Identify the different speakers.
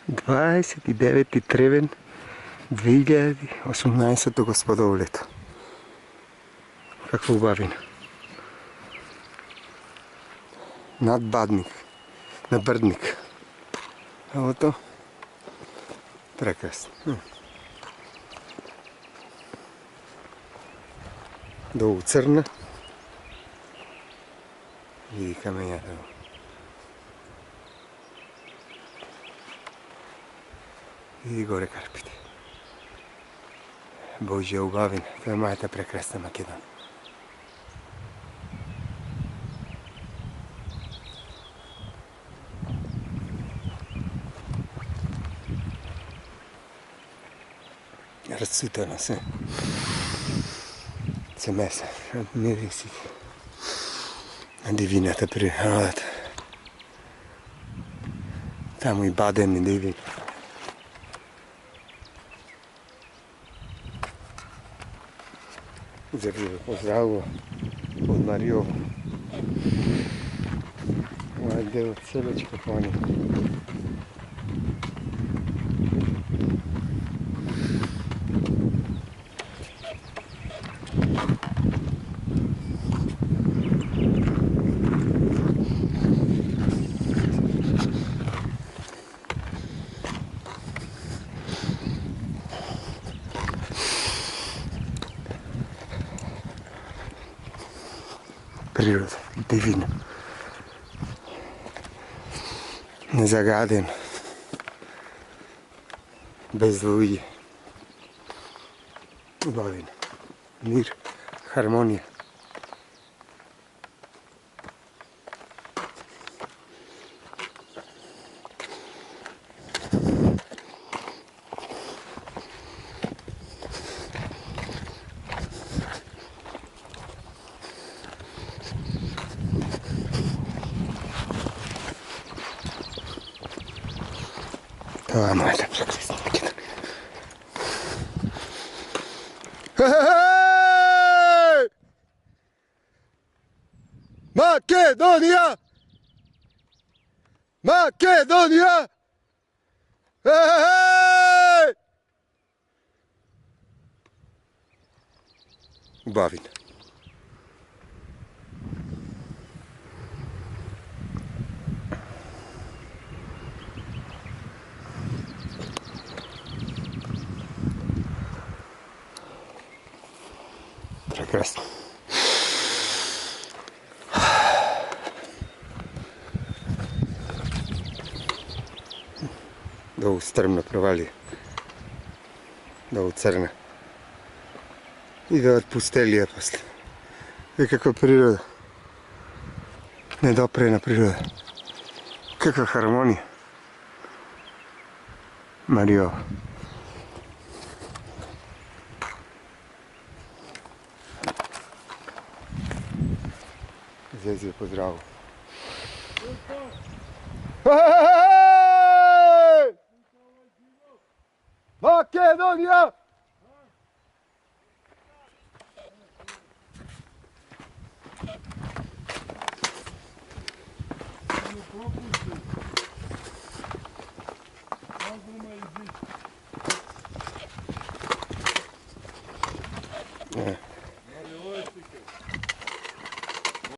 Speaker 1: 29. treven 2018. gospodovo leto. Kako ubavim. Nadbadnik, Nabrdnik. Evo to. Prekrasno. Dol Crna. I kamenja. I gore Karpite. Božja ubavin. To je moja ta prekrasna Makedonija. Razcutano se. Se mesa. Mirisi. Divinata priroda. Tamo i badem divini. Pozdravo od Marijovo. Ovaj del celečko konje. Priroda, divina. Nezagaden. Bez ljudi. Ubavin. Mir. Harmonija. To je moja prekrasna Makedonija. Hej! Makedonija! Makedonija! Hej! Ubavin. Прекрасно. Долу стръмна провалия. Долу Црна. И да отпустелия после. И каква природа. Недопрена природа. Каква хармония. Марио. Zezio, pozdravo. Makedonija!